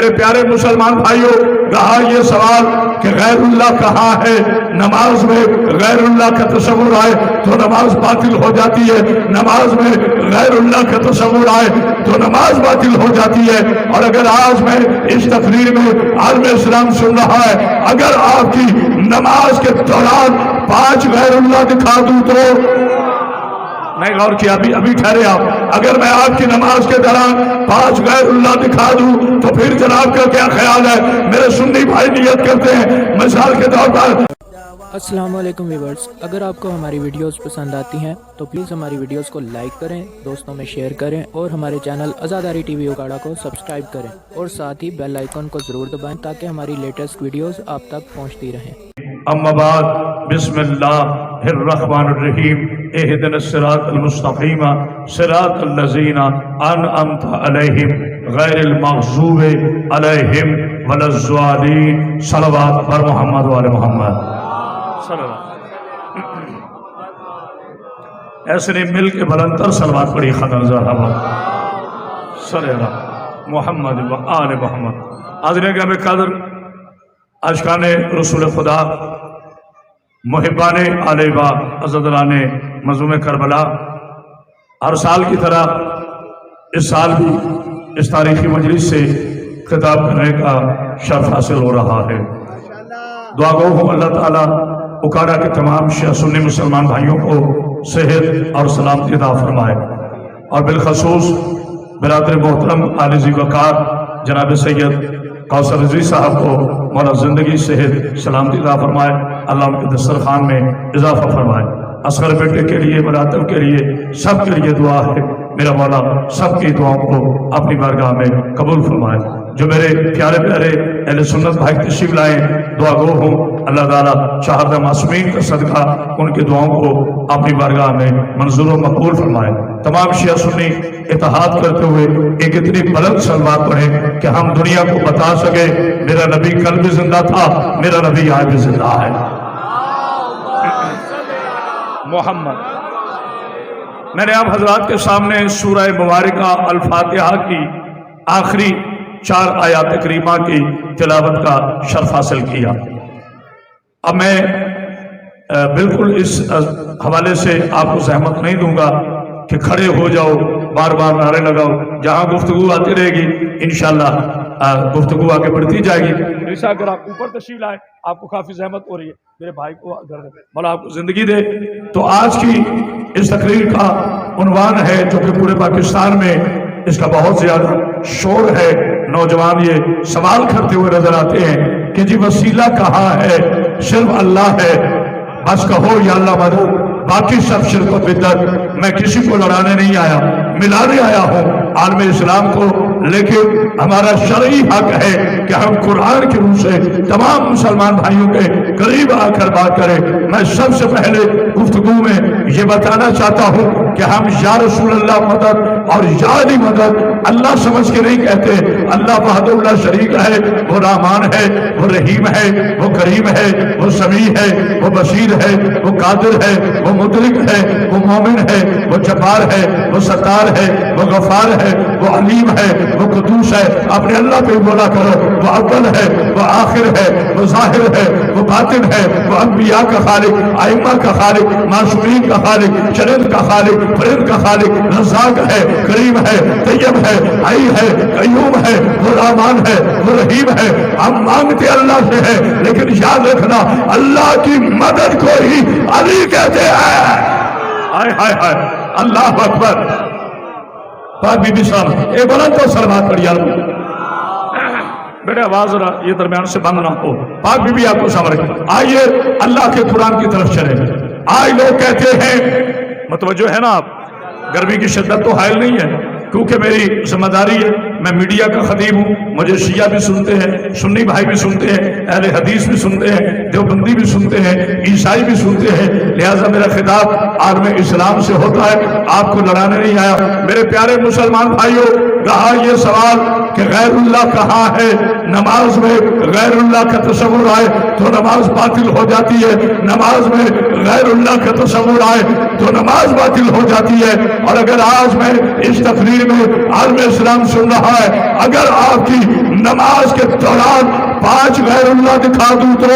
میرے پیارے مسلمان بھائیوں، رہا یہ سوال کہ غیر اللہ کہاں ہے، نماز میں غیر اللہ کا تصور آئے تو نماز باطل ہو جاتی ہے، نماز میں غیر اللہ کا تصور آئے تو نماز باطل ہو جاتی ہے۔ اور اگر آج میں اس تقریر میں عالم اسلام سن رہا ہے، اگر آپ کی نماز کے دوران 5 غیر اللہ دکھا دوں تو نہیں، غور کیا، ابھی ٹھہرے آپ، اگر میں آپ کی نماز کے دوران 5 غیر اللہ دکھا دوں تو پھر جناب کا کیا خیال ہے؟ میرے سنی بھائی نیت کرتے ہیں مثال کے طور پر۔ السلام علیکم ویورز، اگر آپ کو ہماری ویڈیوز پسند آتی ہیں تو پلیز ہماری ویڈیوز کو لائک کریں، دوستوں میں شیئر کریں اور ہمارے چینل آزاداری ٹی وی اکاڑا کو سبسکرائب کریں اور ساتھ ہی بیل آئیکن کو ضرور دبائیں تاکہ ہماری لیٹسٹ ویڈیوز آپ تک پہنچتی رہیں۔ اما بعد، بسم اللہ الرحمن الرحیم، اہدنا الصراط المستقیم صراط الذین انعمت علیہم غیر المغضوب علیہم ولا الضالین، صلوات پر محمد وعلی محمد صلی اللہ۔ ایسے نے مل کے بلندر صلوات پڑھی، خدا زہرہ صلی اللہ محمد و آل محمد۔ حاضرین کرام قدر، عاشقان رسول خدا، محبان آل با عزتران مظلوم کربلا، ہر سال کی طرح اس سال بھی اس تاریخی مجلس سے خطاب کرنے کا شرف حاصل ہو رہا ہے۔ دعا گو ہوں اللہ تعالیٰ اکاڑا کے تمام شیعہ سنی مسلمان بھائیوں کو صحت اور سلامتی عطا فرمائے، اور بالخصوص برادر محترم عالی ذی وقار جناب سید کوثر رضوی صاحب کو مولا زندگی صحت سلامتی عطا فرمائے، اللہ ان کے دسترخوان میں اضافہ فرمائے۔ اصغر بیٹے کے لیے، مراتب کے لیے، سب کے لیے دعا ہے، میرا مولا سب کی دعاؤں کو اپنی بارگاہ میں قبول فرمائے۔ جو میرے پیارے پیارے اہل سنت بھائی تشریف لائیں، دعا گو ہوں اللہ تعالیٰ شہادہ معصومین کا صدقہ ان کی دعاؤں کو اپنی بارگاہ میں منظور و مقبول فرمائے۔ تمام شیعہ سنی اتحاد کرتے ہوئے ایک اتنی بلند صلوات پڑھیں کہ ہم دنیا کو بتا سکے میرا نبی کل بھی زندہ تھا، میرا نبی آج بھی زندہ ہے۔ محمد، میں نے آپ حضرات کے سامنے سورہ مبارکہ الفاتحہ کی آخری 4 آیات کریمہ کی تلاوت کا شرف حاصل کیا۔ اب میں بالکل اس حوالے سے آپ کو زحمت نہیں دوں گا کہ کھڑے ہو جاؤ، بار بار نعرے لگاؤ، جہاں گفتگو آتی رہے گی انشاءاللہ گفتگو آگے بڑھتی جائے گی۔ ایسا اگر آپ اوپر تشریف لائیں، آپ کو کافی زحمت ہو رہی ہے، میرے بھائی کو اگر مولا آپ کو زندگی دے تو آج کی اس تقریر کا عنوان ہے جو کہ پورے پاکستان میں اس کا بہت زیادہ شور ہے، نوجوان یہ سوال کرتے ہوئے نظر آتے ہیں کہ جی وسیلہ کہاں ہے؟ صرف اللہ ہے، بس کہو یا اللہ مدد، باقی سب شرک و بدعت۔ میں کسی کو لڑانے نہیں آیا، ملانے آیا ہوں عالم اسلام کو، لیکن ہمارا شرعی حق ہے کہ ہم قرآن کی روح سے تمام مسلمان بھائیوں کے قریب آ کر بات کریں۔ میں سب سے پہلے گفتگو میں یہ بتانا چاہتا ہوں کہ ہم یا رسول اللہ مدد اور یا علی مدد اللہ سمجھ کے نہیں کہتے۔ اللہ وحدہ لا شریک ہے، وہ رحمان ہے، وہ رحیم ہے، وہ کریم ہے، وہ سمیع ہے، وہ بصیر ہے، وہ قادر ہے، وہ مدرک ہے، وہ مومن ہے، وہ جبار ہے، وہ ستار ہے، وہ غفار ہے، وہ علیم ہے، وہ قدوس ہے۔ اپنے اللہ پہ بولا کرو، وہ اول ہے، وہ آخر ہے، وہ ظاہر ہے، وہ باطن ہے، وہ انبیاء کا خالق، ائمہ کا خالق، معصومین کا خالق، چرند کا خالق، فرد کا خالق، رزاق ہے، کریم ہے، طیب ہے، حی ہے، قیوم ہے، وہ رحمان ہے، وہ رحیم ہے۔ ہم مانگتے اللہ سے ہے، لیکن یاد رکھنا اللہ کی مدد کو ہی علی کہتے ہیں۔ ہائے ہائے ہائے، اللہ اکبر۔ پاک بی بی صاحب اے بلند تو سلوات پڑھی اللہ، بیٹے آواز ذرا یہ درمیان سے بند نہ ہو۔ پاک بی بی آپ کو سامنے آئیے اللہ کے قرآن کی طرف چلیں۔ آج لوگ کہتے ہیں، متوجہ ہے نا آپ، گرمی کی شدت تو حائل نہیں ہے کیونکہ میری ذمہ داری ہے، میں میڈیا کا خطیب ہوں، مجھے شیعہ بھی سنتے ہیں، سنی بھائی بھی سنتے ہیں، اہل حدیث بھی سنتے ہیں، دیوبندی بھی سنتے ہیں، عیسائی بھی سنتے ہیں، لہٰذا میرا خطاب عالم اسلام سے ہوتا ہے، آپ کو لڑانے نہیں آیا۔ میرے پیارے مسلمان بھائیوں، رہا یہ سوال کہ غیر اللہ کہاں ہے، نماز میں غیر اللہ کا تصور آئے تو نماز باطل ہو جاتی ہے، نماز میں غیر اللہ کا تصور آئے تو نماز باطل ہو جاتی ہے۔ اور اگر آج میں اس تقریر میں عالم اسلام سن رہا ہے، اگر آپ کی नमाज के दौरान 5 गैरुल्लाह दिखा दूं तो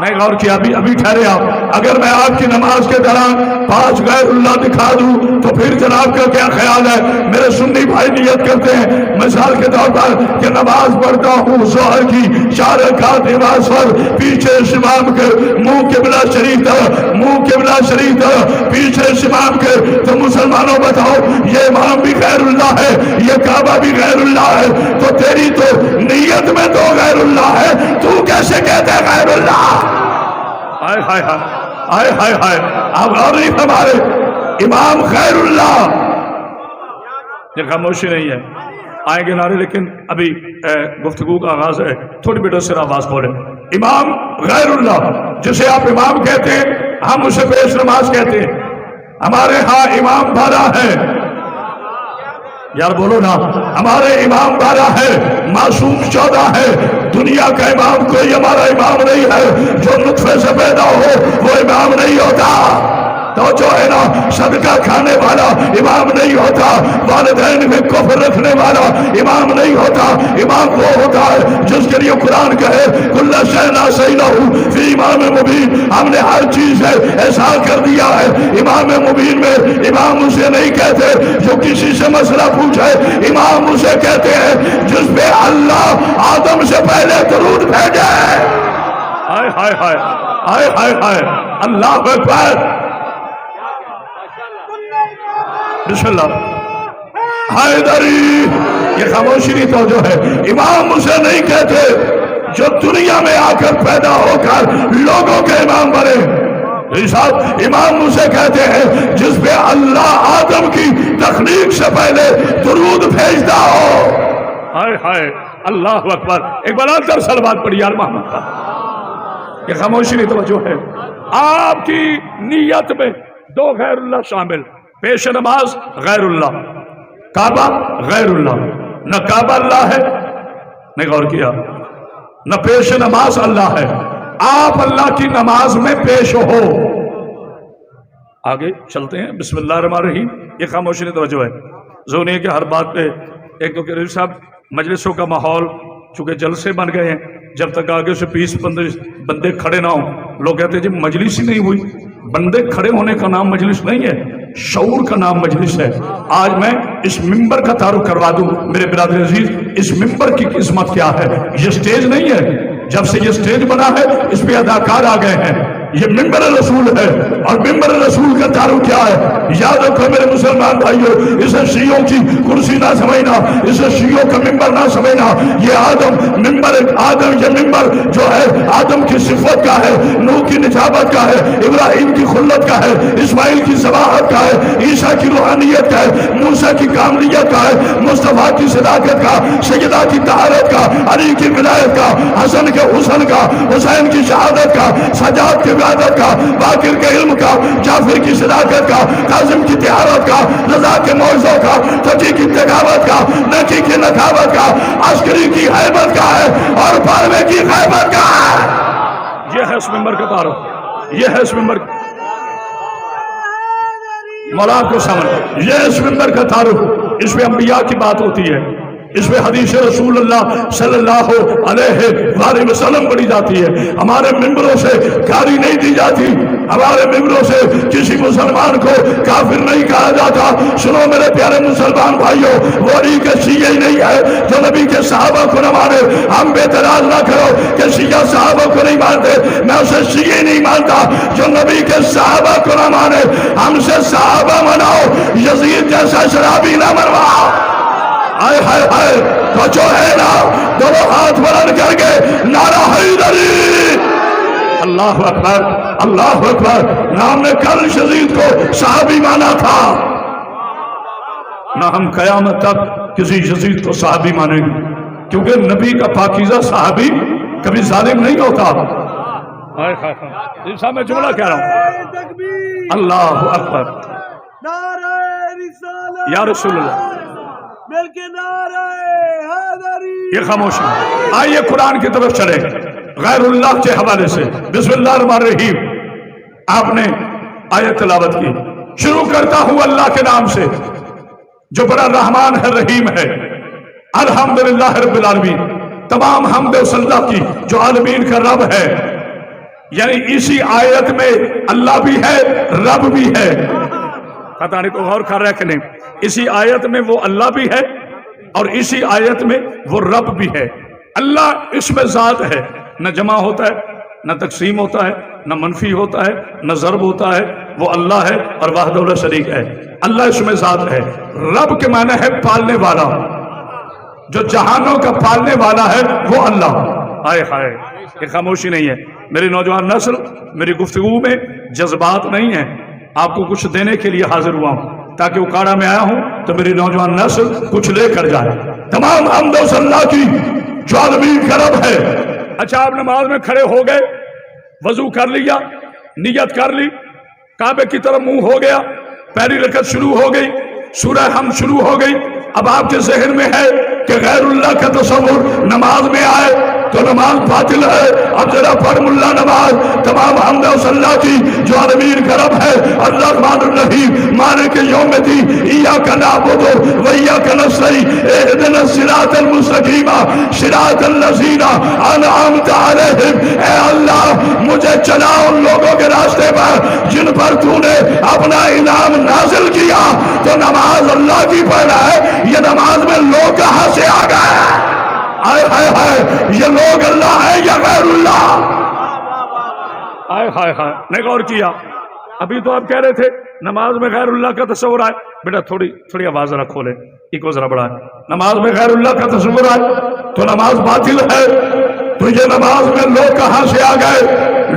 नहीं, गौर किया, अभी ठहरे आप। अगर मैं आपकी नमाज के दौरान 5 गैरुल्लाह दिखा दूं तो फिर जनाब का क्या ख्याल है? मेरे सुन्नी भाई नियत करते हैं मिसाल के तौर पर कि नमाज पढ़ता हूँ ज़ोहर की 4 रकात नमाज पर, पीछे इमाम के मुंह किबला शरीफ तरफ, मुंह किबला शरीफ तरफ, पीछे इमाम के, तो मुसलमानों बताओ ये इमाम भी गैरुल्लाह है, ये काबा भी गैरुल्लाह है, तो तेरी तो नियत में तो गैरुल्लाह है, तू कैसे कहते है गैरुल्लाह? हाय हाय हाय हाय हाय हाय, आप और नहीं हमारे इमाम खैरुल्लाह। ये खामोशी नहीं है, आएंगे नारे, लेकिन अभी गुफ्तगू का आगाज है, थोड़ी बेटो से आवाज बोले। इमाम गैरुल्लाह जिसे आप इमाम कहते हैं, हम उसे पेश नमाज कहते हैं। हमारे यहाँ इमाम 12 है, यार बोलो ना, हमारे इमाम 12 है, मासूम 14 है। दुनिया का इमाम कोई हमारा इमाम नहीं है, जो नुत्फे से पैदा हो वो इमाम नहीं होता। तो जो है ना, सदका खाने वाला इमाम नहीं होता, वालिदैन में कुफ्र रखने वाला इमाम नहीं होता। इमाम वो होता है जिसके लिए कुरान कहे कुल्ला शैना सैलहू फी इमाम मुबीन, हमने हर चीज है ऐसा कर दिया है इमाम मुबीन में। इमाम उसे नहीं कहते जो किसी से मसला पूछे, इमाम उसे कहते हैं जिस पे अल्लाह आदम से पहले दरूद भेजे। हाय हाय हाय हाय हाय हाय, अल्लाह अकबर, हैदरी। ये खामोशी नहीं तो जो है, इमाम उसे नहीं कहते जो दुनिया में आकर पैदा होकर लोगों के इमाम बने। साहब इमाम उसे कहते हैं जिस पे अल्लाह आदम की तखलीक से पहले दुरूद भेजता हो। हाय हाय, अल्लाह अकबर। एक बार अंदर सलवात पड़ी यार मोहम्मद का। ये खामोशी नहीं तो जो है, आपकी नीयत में 2 गैरुल्लाह शामिल, पेश नमाज गैरुल्लाह, काबा गैरुल्लाह। न काबा अल्लाह है, नहीं गौर किया, न पेश नमाज अल्लाह है। आप अल्लाह की नमाज में पेश हो। आगे चलते हैं, बिस्मिल्लाहिर्रहमानिर्रहीम। ये खामोशी ने तवज्जो है, जो नहीं है कि हर बात पे एक तो करीब साहब मजलिसों का माहौल चूंकि जलसे बन गए हैं, जब तक आगे से 20-15 बंदे खड़े ना हो, लोग कहते हैं जी मजलिस ही नहीं हुई। बंदे खड़े होने का नाम मजलिस नहीं है, शऊर का नाम मजलिस है। आज मैं इस मिंबर का तारुफ करवा दूं मेरे बिरादर अजीज, इस मिंबर की किस्मत क्या है। ये स्टेज नहीं है, जब से ये स्टेज बना है इस पे अदाकार आ गए हैं। ये मिंबर रसूल है, और मिंबर रसूल का तारुफ क्या है, याद रखो मेरे मुसलमान भाइयों, इसे शियों की कुर्सी ना समझना, इसे शियों का मिंबर ना समझना। ये आदम मिंबर, आदम ये मिंबर जो है आदम की सिफत का है, नूह की निजाबत का है, इब्राहिम की खुल्लत का है, इस्माइल की सबाहत का है, ईसा की रूहानियत का है, मूसा की कामलियत का है, मुस्तफा की सदाकत का, सैयदा की तहारत का, अली की विलायत का, हसन के हुसन का, हुसैन की शहादत का, सजाद की इबादत का, बाकिर के इल्म का, जाफिर की सदाकत का, कासिम की तिहारत का, रजा के मौजों का, तकी की तगावत का, नकी की नखावत का, अस्करी की हैबत का है, और पारवे की हैबत का है। ये है इस मिंबर का तारुफ, ये है इस मिंबर, मौला को समझ, ये इस मिंबर का तारुफ। इसमें अंबिया की बात होती है, इसमें हदीस रसूलुल्लाह सल्लल्लाहु अलैहि वसल्लम पढ़ी जाती है। हमारे मिंबरों से गाली नहीं दी जाती, हमारे मिंबरों से किसी मुसलमान को काफिर नहीं कहा जाता। सुनो मेरे प्यारे मुसलमान भाइयों, वो अली के शिया ही नहीं है जो नबी के सहाबा को न माने। हम बेतराज ना करो कि शिया सहाबा को नहीं मानते, मैं उसे शिया ही नहीं मानता जो नबी के सहाबा को न माने। हमसे सहाबा मनाओ, यजीद जैसा शराबी ना मनवाओ। हाय हाय हाय, तो जो है ना दोनों हाथ बुलंद करके नारा हैदरी, अल्लाह अकबर, अल्लाह अकबर। नाम ने कल यजीद को सहाबी माना था, ना हम कयामत तक किसी यजीद को सहाबी मानेंगे, क्योंकि नबी का पाकीज़ा सहाबी कभी जालिम नहीं होता। हाय हाय हाय, इस मैं जुमला कह रहा हूं, अल्लाह अकबर, या रसूलुल्लाह, ये खामोशी। आइए कुरान की तरफ चले, गैरुल्लाह के हवाले से। बिस्मिल्लाहिर्रहमानिर्रहीम, आपने आयत तिलावत की। शुरू करता हूं अल्लाह के नाम से जो बड़ा रहमान है, रहीम है। अल्हम्दुलिल्लाह रब्बिल आलमीन, तमाम हमद उस अल्लाह की जो आलमीन का रब है। यानी इसी आयत में अल्लाह भी है, रब भी है। पता नहीं को गौर कर रहा है कि नहीं? इसी आयत में वो अल्लाह भी है और इसी आयत में वो रब भी है। अल्लाह इसमें ज़ात है, न जमा होता है, न तकसीम होता है, न मनफी होता है, न ज़र्ब होता है। वो अल्लाह है और वाहिद ला शरीक है। अल्लाह इसमें ज़ात है। रब के माने है पालने वाला, जो जहानों का पालने वाला है वो अल्लाह। हाय हाय, ये खामोशी नहीं है। मेरी नौजवान नस्ल, मेरी गुफ्तगू में जज्बात नहीं है, आपको कुछ देने के लिए हाजिर हुआ हूं, ताकि उकाड़ा में आया हूं तो मेरी नौजवान नस्ल कुछ लेकर जाए। तमाम हमद उस अल्लाह की जो आलमीन का रब है। अच्छा, आप नमाज में खड़े हो गए, वजू कर लिया, नियत कर ली, काबे की तरफ मुंह हो गया, पहली रकत शुरू हो गई, सूरह हम शुरू हो गई। अब आपके जहन में है कि गैरुल्लाह का तसव्वुर नमाज में आए तो नमाज बातिल है। अब जरा पढ़ मुल्ला नमाज। तमाम हमद उस अल्लाह की जो आलमीन का रब है। अर्रहमानुर रहीम, मालिक यौमिद्दीन, इय्याका नअबुदु व इय्याका नस्तईन, इहदिनस सिरातल मुस्तकीम सिरातल लज़ीना अनअमता अलैहिम। ऐ अल्लाह, मुझे चला उन लोगों के रास्ते पर जिन पर तूने अपना इनाम नाजिल किया। तो नमाज अल्लाह की पढ़ना है, ये नमाज में लोग कहां से आ गए? हाय हाय हाय, ये लोग अल्लाह है या गैरुल्लाह? हाय हाय हाय, नहीं गौर किया? अभी तो आप कह रहे थे नमाज में गैरुल्लाह का तस्वुर आए। बेटा थोड़ी आवाज जरा खोले, इको जरा बढ़ाए। नमाज में गैरुल्लाह का तस्वुर आए तो नमाज बातिल है। तो ये नमाज में लोग कहां से आ गए?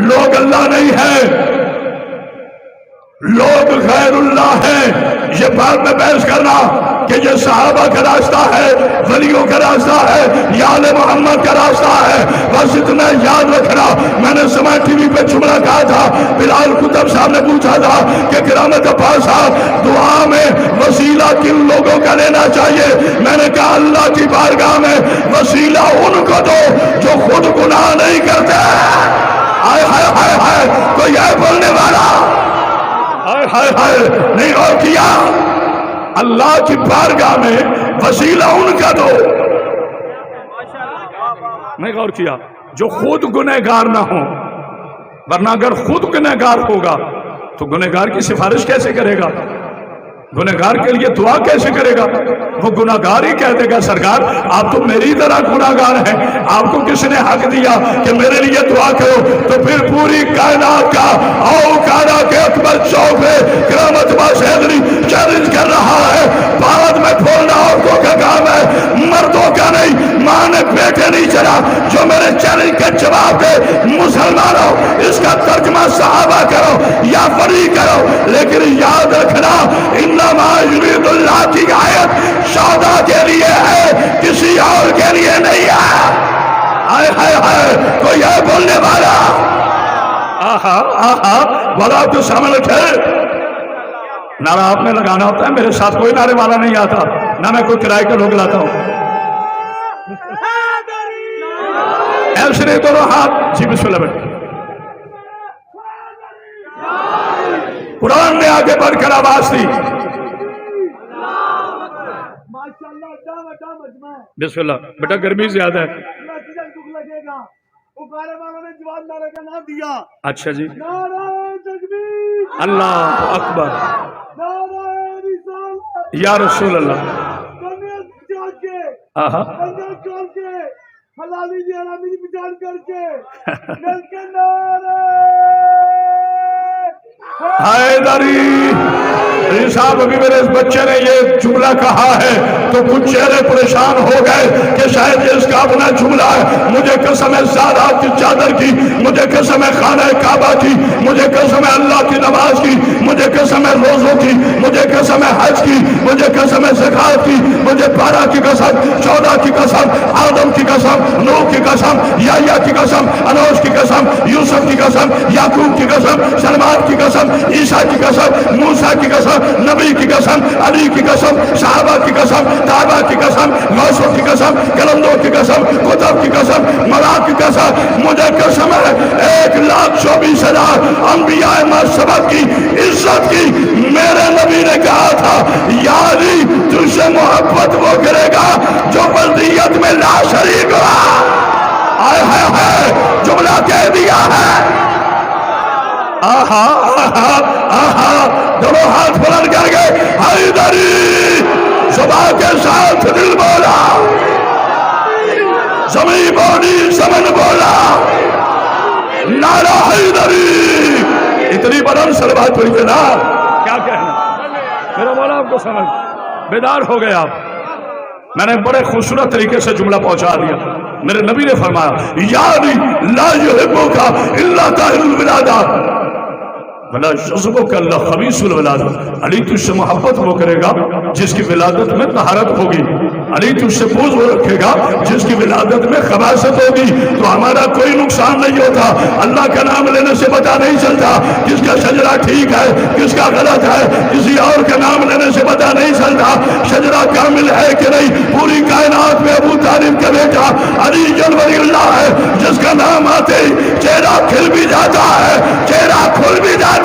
लोग अल्लाह नहीं है, लोग गैरुल्लाह है। ये बात में बहस करना कि ये सहाबा का रास्ता है, वलियों का रास्ता है, या आले मोहम्मद का रास्ता है, बस इतना याद रखना। मैंने समय टीवी पे जुमला कहा था, बिलाल कुतुब साहब ने पूछा था कि क़यामत पासा दुआ में वसीला किन लोगों का लेना चाहिए? मैंने कहा अल्लाह की बारगाह में वसीला उनको दो जो खुद गुनाह नहीं करते। हाय हाय हाय हाय, कोई है बोलने वाला? हाय हाय हाय, नहीं और किया? अल्लाह की बारगाह में वसीला उनका दो। नहीं गौर किया? जो खुद गुनहगार ना हो, वरना अगर खुद गुनहगार होगा तो गुनहगार की सिफारिश कैसे करेगा? गुनहगार के लिए दुआ कैसे करेगा? वो गुनाहगार ही कह देगा सरकार आप तो मेरी तरह गुनाहगार हैं, आपको किसने हक दिया कि मेरे लिए दुआ करो? तो फिर पूरी कायनात का औकारा के अकबर चौक पे क़यामत बाशहदरी चैलेंज कर रहा है। भारत में बोलना औरतों का काम है, मर्दों का नहीं। मां ने बेटे नहीं चला जो मेरे चैलेंज का जवाब दे। मुसलमानों, इसका तर्जमा सहाबा करो या वली करो, लेकिन याद रखना इन्नमा युरीदुल्लाह की आयत सौदा के लिए है, किसी और के लिए नहीं है। हाय हाय हाय, कोई है बोलने वाला? आहा आहा, बोला तो सामने थे। नारा आपने लगाना होता है, मेरे साथ कोई नारे वाला नहीं आता, ना मैं कोई किराए का लोग लाता हूं। ऐसे दोनों हाथ जी बिस्मिल्लाह बेटा। कुरान ने आगे बढ़कर आवाज दी, बिस्मिल्लाह बेटा। गर्मी ज्यादा है, ने जवाब नारे का नाम दिया। अच्छा जी, अल्लाह अकबर, या रसूल अल्लाह। हलाली जी हरामी जी पहचान करके हैदरी साहब, अभी मेरे इस बच्चे ने ये जुमला कहा है तो कुछ चेहरे परेशान हो गए कि शायद ये इसका अपना जुमला है। मुझे कसम है ज़ारात की चादर की, मुझे कसम है खाना काबा की, मुझे कसम है अल्लाह की नमाज की, मुझे कसम है रोजों की, मुझे कसम है हज की, मुझे कसम है ज़कात की, मुझे 12 की कसम, 14 की कसम, आदम की कसम, नूह की कसम, याह्या की कसम, अनोश की कसम, यूसुफ की कसम, याकूब की कसम, सलमान की कसम, ईसा की कसम, मूसा की कसम, नबी की कसम, अली की कसम, सहाबा की कसम, ताबा की कसम, गौसों की कसम, कलंदों की कसम, कुतुब की कसम, मलाक की कसम, मुझे कसम है 1,24,000 अंबिया मसबत की इज्जत की मेरे नबी ने कहा था, यारी तुझसे मोहब्बत वो करेगा जो बल्दियत में ला शरीक हुआ। आए है जुमला कह दिया है। आहा आहा आहा, दोनों हाथ बुलंद करके हैदरी सुबह के साथ दिल बोला, जमीन बोली समन बोला, नारा हैदरी। इतनी बुलंद सलवात हुई थी ना, क्या कहना। मेरा मौला आपको समझ बेदार हो गए आप। मैंने बड़े खूबसूरत तरीके से जुमला पहुंचा दिया। मेरे नबी ने फरमाया, यानी ला युहिब्बुका इल्ला ताहिरुल विलादा वला युज़्बुका इल्ला खबीसुल विलादा। अली तुझसे मोहब्बत वो करेगा जिसकी विलादत में तहारत होगी। अली तुझसे बोझ वो रखेगा जिसकी विलादत में खबासत होगी। तो हमारा कोई नुकसान नहीं होता। अल्लाह का नाम लेने से पता नहीं चलता किसका शजरा ठीक है किसका गलत है। किसी और का नाम लेने से पता नहीं चलता शजरा कामिल है कि नहीं। पूरी कायनात में अबू तालिब का बेटा अली वलीउल्लाह है, जिसका नाम आते ही चेहरा खिल भी जाता है, चेहरा खुल भी जाता है।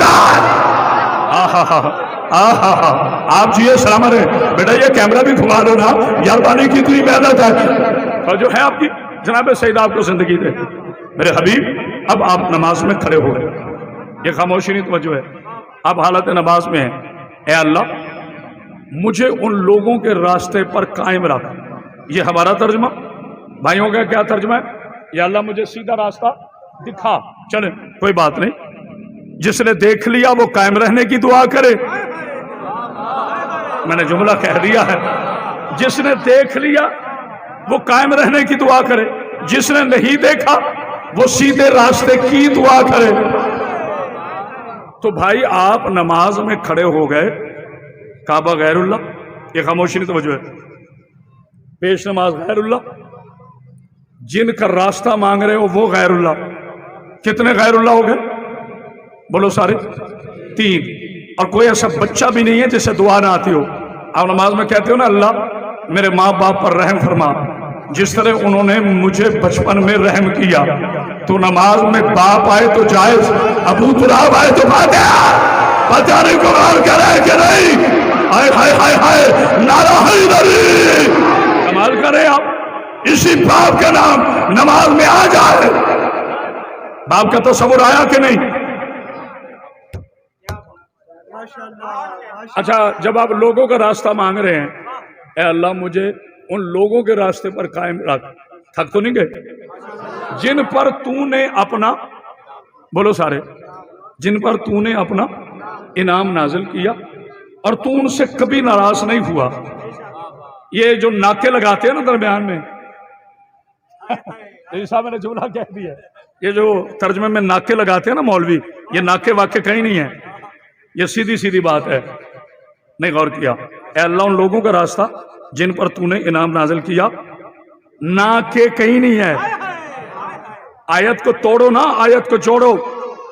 आप जी सलामत है बेटा, ये कैमरा भी घुमा लो ना यार, पानी की इतनी मेहनत है और जो है आपकी जनाब सईद आपको जिंदगी दे। मेरे हबीब अब आप नमाज में खड़े हो गए, ये खामोशी नहीं तवज्जो है, आप हालत नमाज में हैं। ए अल्लाह मुझे उन लोगों के रास्ते पर कायम रख। ये हमारा तर्जमा, भाइयों का क्या तर्जमा है? या अल्लाह मुझे सीधा रास्ता दिखा। चले कोई बात नहीं, जिसने देख लिया वो कायम रहने की दुआ करे। मैंने जुमला कह दिया है, जिसने देख लिया वो कायम रहने की दुआ करे, जिसने नहीं देखा वो सीधे रास्ते की दुआ करे। तो भाई आप नमाज में खड़े हो गए, काबा गैरुल्लाह, ये खामोशी नहीं तवज्जो है, पेश नमाज गैरुल्लाह, जिनका रास्ता मांग रहे हो वो गैरुल्लाह। कितने गैरुल्लाह हो गए? बोलो सारे 3। और कोई ऐसा बच्चा भी नहीं है जिसे दुआ ना आती हो। आप नमाज में कहते हो ना, अल्लाह मेरे माँ बाप पर रहम फरमा, जिस तरह उन्होंने मुझे बचपन में रहम किया। तो नमाज में बाप आए तो जायज, अबू तुराब आए तो फातिहा, पता नहीं कमाल करे कि नहीं। हाय हाय हाय हाय, नारा हैदरी। कमाल करें आप, इसी बाप का नाम नमाज में आ जाए। बाप का तस्वुर आया कि नहीं? अच्छा, जब आप लोगों का रास्ता मांग रहे हैं, ए अल्लाह मुझे उन लोगों के रास्ते पर कायम रख, थक तो नहीं गए? जिन पर तूने अपना, बोलो सारे, जिन पर तूने अपना इनाम नाजिल किया और तू उनसे कभी नाराज नहीं हुआ। ये जो नाके लगाते हैं ना दरमियान में, साहब मैंने जुमला कह दिया, ये जो तर्जमे में नाके लगाते हैं ना मौलवी, ये नाके वाके कहीं नहीं है, ये सीधी सीधी बात है, नहीं गौर किया। ऐ अल्लाह उन लोगों का रास्ता जिन पर तूने इनाम नाजिल किया, ना के कहीं नहीं है। आयत को तोड़ो ना, आयत को जोड़ो,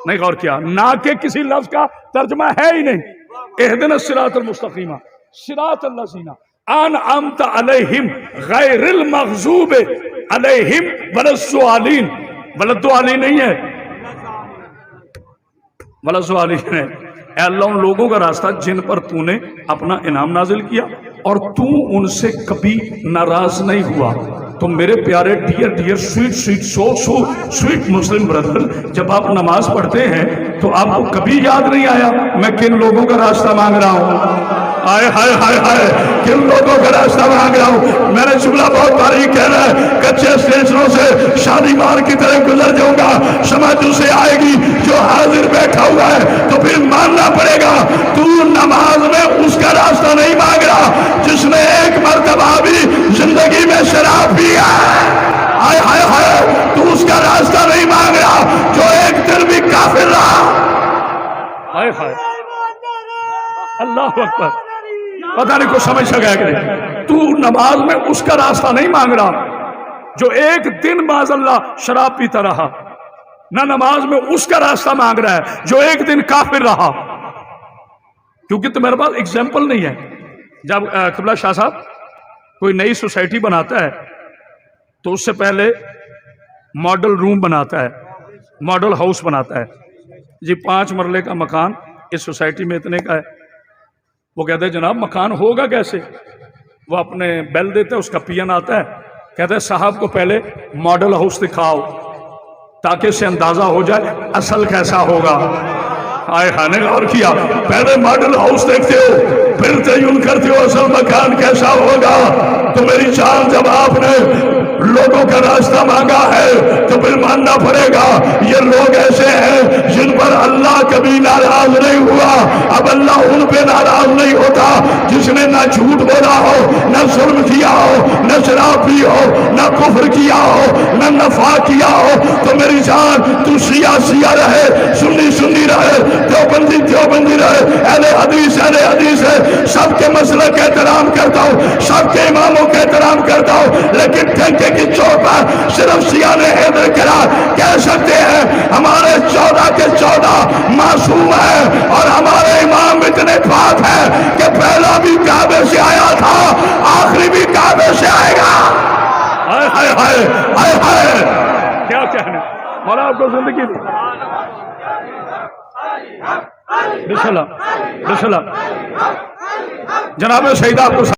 नहीं गौर किया। ना के किसी लफ्ज का तर्जमा है ही नहीं। इहदिनस सिरातल मुस्तकीमा सिरातल लज़ीना अनअमत अलैहिम गैरिल मग़ज़ूब अलैहिम वलद्दालीन। वलद्दालीन नहीं है, वलद्दालीन है। ऐ अल्लाह उन लोगों का रास्ता जिन पर तूने अपना इनाम नाजिल किया और तू उनसे कभी नाराज नहीं हुआ। तो मेरे प्यारे dear dear sweet sweet so sweet Muslim brother, जब आप नमाज पढ़ते हैं तो आपको कभी याद नहीं आया मैं किन लोगों का रास्ता मांग रहा हूँ? हाय हाय हाय हाय, किन लोगों का रास्ता मांग रहा हूँ? मैंने जुमला बहुत बारीक कहना है, कच्चे स्टेशनों से शालीमार की तरह गुजर जाऊंगा, समझ उसे आएगी जो हाजिर बैठा हुआ है। तो फिर मानना पड़ेगा तू नमाज में उसका रास्ता नहीं मांग रहा जिसने एक मर्तबा भी जिंदगी में शराब पिया। हाय हाय हाय, तू उसका रास्ता नहीं मांग रहा जो एक दिन भी काफिर रहा। हाय हाय, अल्लाह अकबर, पता नहीं कुछ समझ सका कि नहीं। तू नमाज में उसका रास्ता नहीं मांग रहा जो एक दिन माज़अल्लाह शराब पीता रहा, ना नमाज में उसका रास्ता मांग रहा है जो एक दिन काफिर रहा। क्योंकि तो मेरे पास एग्जाम्पल नहीं है। जब क़िबला शाह साहब कोई नई सोसाइटी बनाता है تو اس سے پہلے ماڈل روم بناتا ہے, ماڈل ہاؤس بناتا ہے. جی 5 مرلے کا مکان اس سوسائٹی میں اتنے کا ہے. وہ کہتے ہیں جناب مکان ہوگا کیسے؟ وہ اپنے بیل دیتے ہیں, اس کا پی این آتا ہے, کہتے ہیں صاحب کو پہلے ماڈل ہاؤس دکھاؤ تاکہ اسے اندازہ ہو جائے اصل کیسا ہوگا. آئے خانے غور کیا, پہلے ماڈل ہاؤس دیکھتے ہو پھر تعین کرتے ہو اصل مکان کیسا ہوگا. تو میری جان جب آپ نے لوگوں کا راستہ مانگا ہے تو پھر ماننا پڑے گا یہ لوگ ایسے ہیں جن پر اللہ کبھی ناراض نہیں ہوا. اب اللہ ان پہ ناراض نہیں ہوتا جس نے نہ جھوٹ بولا ہو, نہ ظلم کیا ہو, نہ شراب پی ہو, نہ کفر کیا ہو, نہ نفاق کیا ہو. تو میری جان تو شیعہ شیعہ رہے, سنی سنی رہے, دیوبندی دیوبندی رہے, اہل حدیث ہے, سب کے مسلک کا احترام کرتا ہوں, سب کے اماموں کا احترام کرتا ہوں, لیکن ٹھنکے کی چوٹ پر صرف شیعہ نے حیدر قرار کہہ سکتے ہیں ہمارے 14 کے 14 معصوم ہیں اور ہمارے امام اتنے پاک ہیں کہ پہلا بھی کعبے سے آیا تھا آخری بھی کعبے سے آئے گا. ہائے ہائے ہائے ہائے ہائے, کیا کہنے مولا آپ کو زندگی بسم اللہ بسم اللہ. جناب سیدہ آپ کو